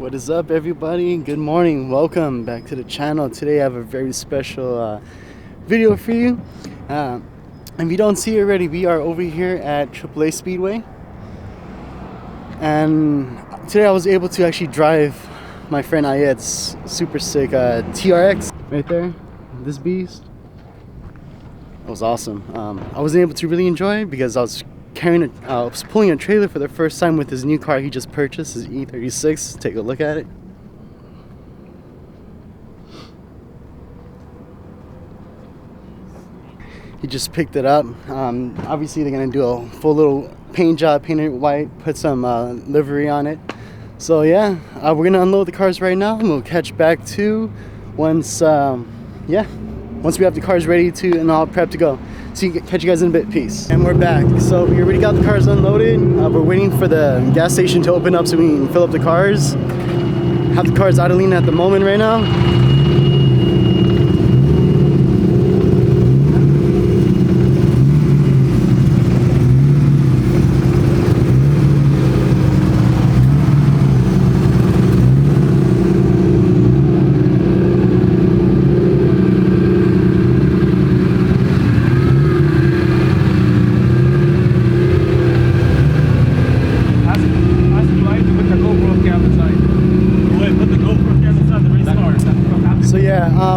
What is up, everybody? Good morning. Welcome back to the channel. Today I have a very special video for you. If you don't see already, we are over here at AAA Speedway, and today I was able to actually drive my friend Ayed's super sick TRX right there, this beast. It was awesome. I wasn't able to really enjoy it because I was pulling a trailer for the first time with his new car he just purchased, his E36. Take a look at it. He just picked it up. Obviously they're gonna do a full little paint job, paint it white, put some livery on it. So yeah, we're gonna unload the cars right now, and we'll catch back to once we have the cars ready to and all prepped to go. So catch you guys in a bit. Peace. And we're back. So we already got the cars unloaded. We're waiting for the gas station to open up so we can fill up the cars. Have the cars idling at the moment right now.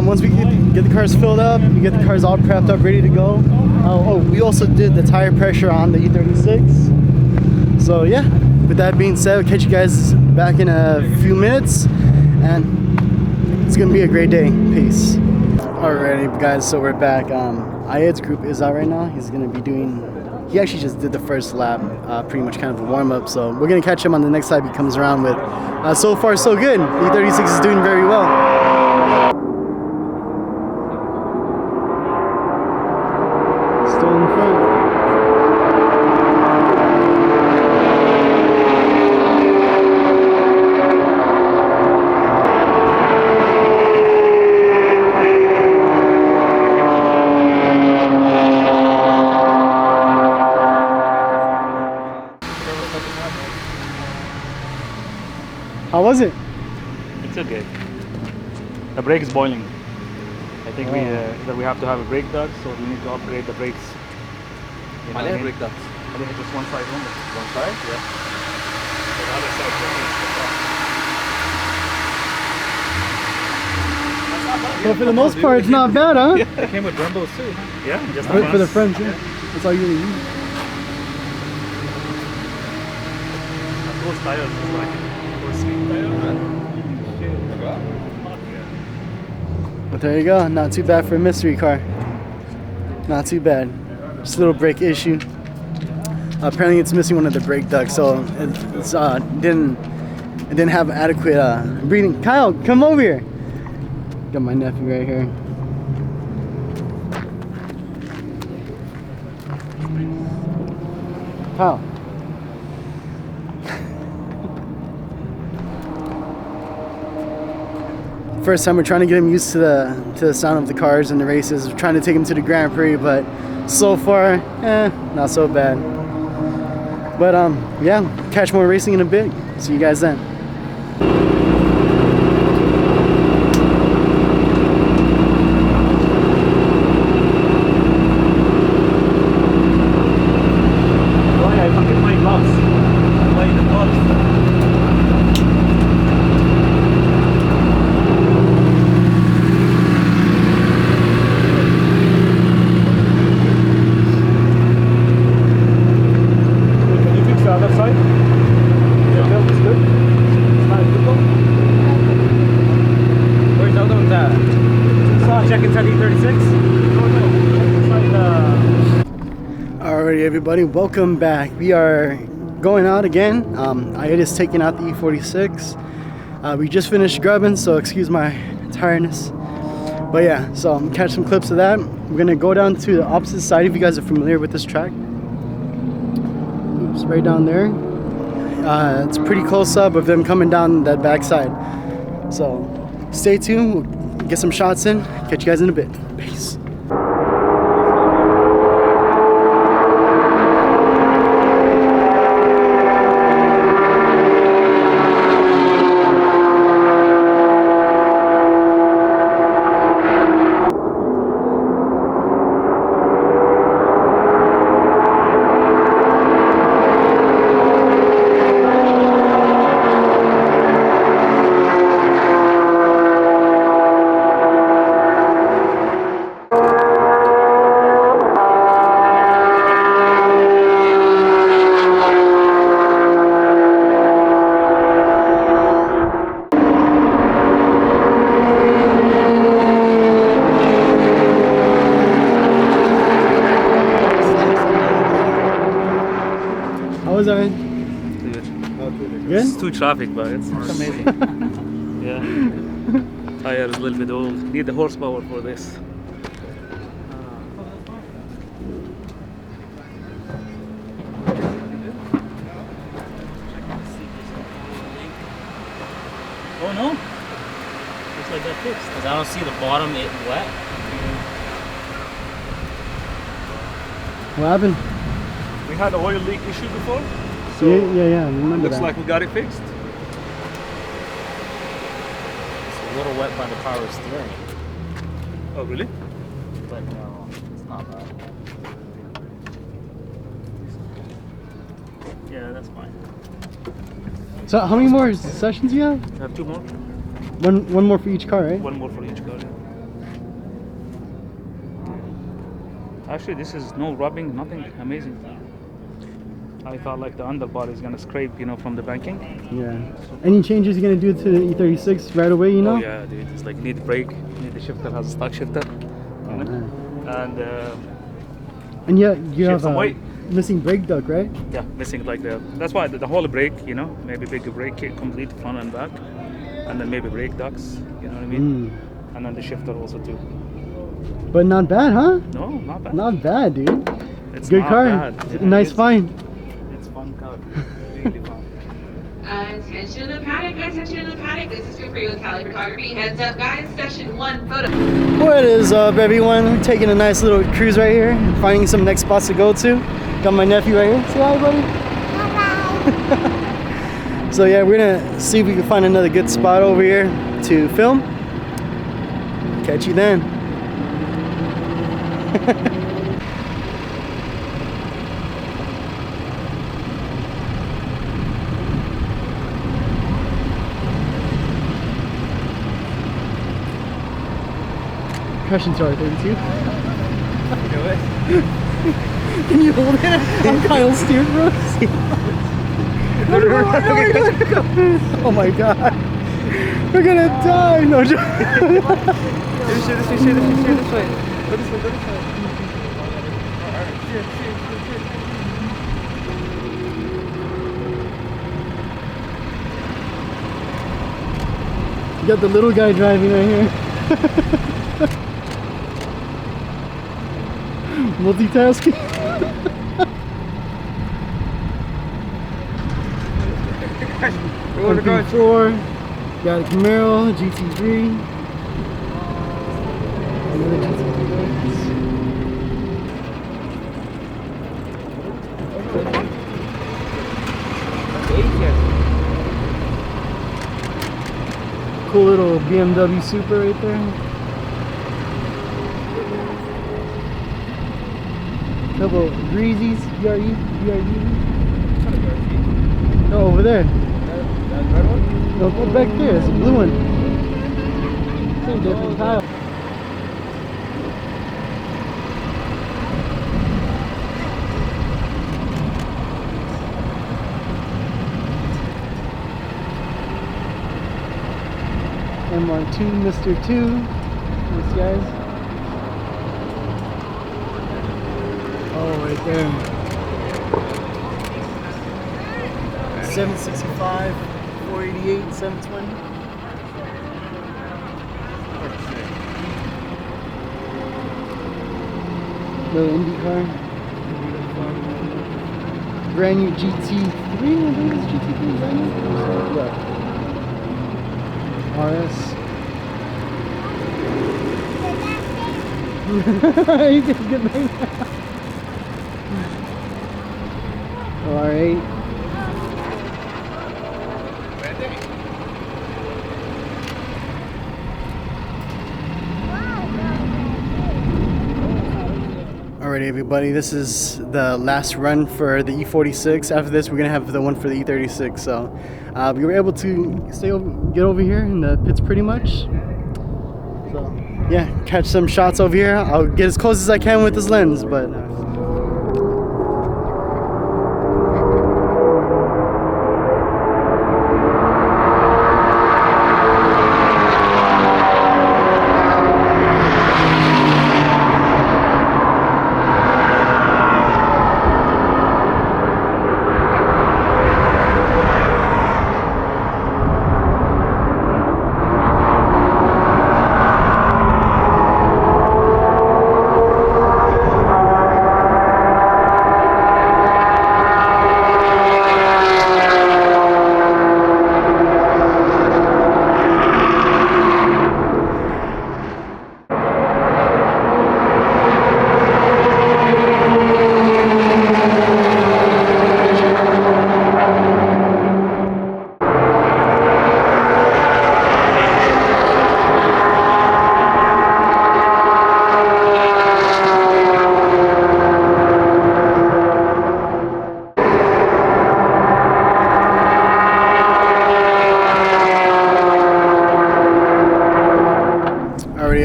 Once we get the cars filled up, we get the cars all prepped up, ready to go. We also did the tire pressure on the E36. So yeah, with that being said, we'll catch you guys back in a few minutes, and it's gonna be a great day. Peace. Alrighty guys, so we're back. Ayed's group is out right now. He's gonna be he actually just did the first lap, pretty much kind of a warm-up. So we're gonna catch him on the next lap he comes around with. So far so good. The E36 is doing very well. Still in front. How was it? It's okay. The brake is boiling. I think that we have to have a brake duct, so we need to upgrade the brakes. I have brake ducts. I think it's just one side only. One side? Yeah. The other side Well, for the most part, it's not bad, huh? Yeah. It came with Brembos too. Yeah, just For the front, yeah. That's all you really need. Those tires is like for tires. But there you go. Not too bad for a mystery car. Not too bad. Just a little brake issue. Apparently, it's missing one of the brake ducts, so it didn't have adequate breathing. Kyle, come over here. Got my nephew right here. Kyle. First time we're trying to get him used to the sound of the cars and the races. We're trying to take him to the Grand Prix, but so far, not so bad. But yeah, catch more racing in a bit. See you guys then. Oh yeah, I forget my gloves. I'm wearing the gloves. Alrighty everybody, welcome back. We are going out again. Ayed is taking out the E46. We just finished grubbing, so excuse my tiredness. But yeah, so catch some clips of that. We're gonna go down to the opposite side if you guys are familiar with this track. Oops, right down there. It's pretty close up of them coming down that back side. So stay tuned, we'll get some shots in. Catch you guys in a bit. Peace. too traffic, but it's amazing. Yeah. Tire is a little bit old. Need the horsepower for this. Oh no? Looks like that fixed. Because I don't see the bottom it wet. What happened? We had an oil leak issue before. So Yeah, I remember looks that. like we got it fixed. It's a little wet by the power steering. Oh really? But no, it's not bad. Yeah, that's fine. So how many more sessions do you have? I have 2 more. One more for each car, right? 1 more for each car. Actually, this is no rubbing, nothing. Amazing. I thought like the underbody is gonna scrape, you know, from the banking. Yeah. Any changes you're gonna do to the E36 right away, you know? Oh yeah, dude. It's like need brake, need the shifter has a stock shifter. Oh, man. And And you have some a weight. missing brake duct, right? yeah, missing like that's why the whole brake, you know, maybe bigger brake kit, complete front and back, and then maybe brake ducts, you know what I mean? And then the shifter also too. But not bad, huh? No, not bad. Not bad, dude. It's Good not car. bad. Yeah, Nice it's, find. It's fun car. Really fun. Attention in the paddock, guys, attention in the paddock. This is good for you with Cali Photography. Heads up, guys, session 1 photo. What is up, everyone? We're taking a nice little cruise right here, finding some next spots to go to. Got my nephew right here. Say hi, buddy. Bye. So yeah, we're gonna see if we can find another good spot over here to film. Catch you then. Crushing tower 32. Can you hold it? I'm Kyle steered, bro. Oh my god. We're gonna die. No joke. This way. Go this way. You got the little guy driving right here. Multitasking. 1.4. Got a Camaro, GT3. Another GT3. Cool little BMW Super right there. Couple Greasies, VRE. No, over there. That red one? No, go back there. It's a blue one. Same different tile. MR2, Mr. 2. These guys. Oh, right there. 765, 488, 720. Little Indy car. Brand new GT3. I think it's GT3, is that new? Yeah. RS. You can get back. R8. Alright everybody, this is the last run for the E46. After this we're gonna have the one for the E36. So we were able to get over here in the pits pretty much. So yeah, catch some shots over here. I'll get as close as I can with this lens, but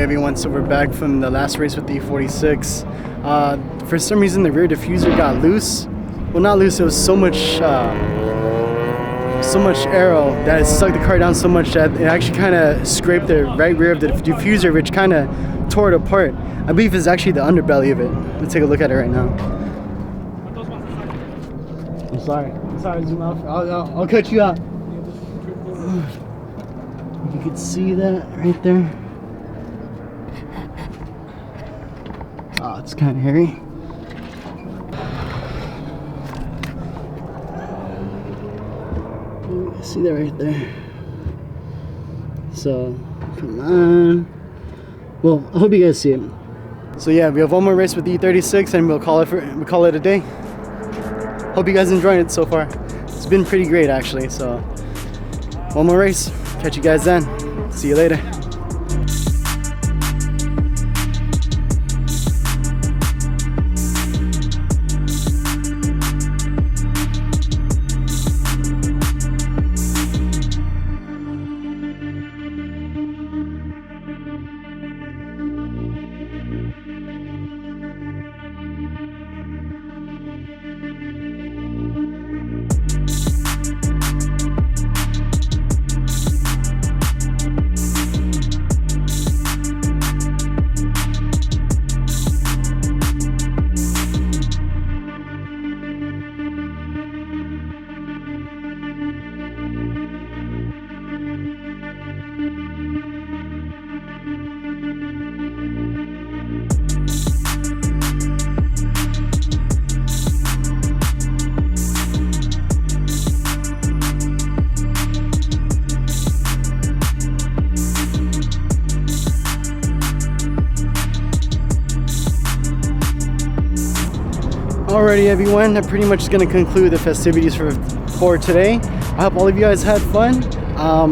everyone, so we're back from the last race with the E46. For some reason the rear diffuser got loose. Well, not loose, it was so much aero that it sucked the car down so much that it actually kind of scraped the right rear of the diffuser, which kind of tore it apart. I believe it's actually the underbelly of it. Let's take a look at it right now. I'm sorry, zoom out. I'll cut you out. You can see that right there. Oh, it's kind of hairy. See that right there. So, come on. Well, I hope you guys see it. So yeah, we have one more race with the E36 and we'll call it a day. Hope you guys enjoyed it so far. It's been pretty great actually, so one more race. Catch you guys then. See you later. Alrighty everyone, that pretty much is going to conclude the festivities for today. I hope all of you guys had fun.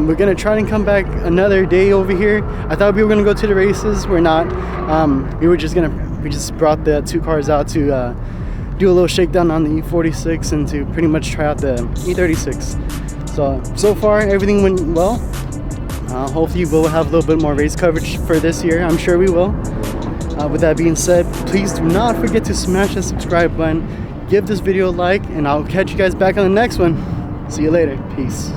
We're going to try and come back another day over here. I thought we were going to go to the races. We're not. We just brought the two cars out to do a little shakedown on the E46 and to pretty much try out the E36. So far everything went well. Hopefully we'll have a little bit more race coverage for this year. I'm sure we will. With that being said, please do not forget to smash that subscribe button, give this video a like, and I'll catch you guys back on the next one. See you later. Peace.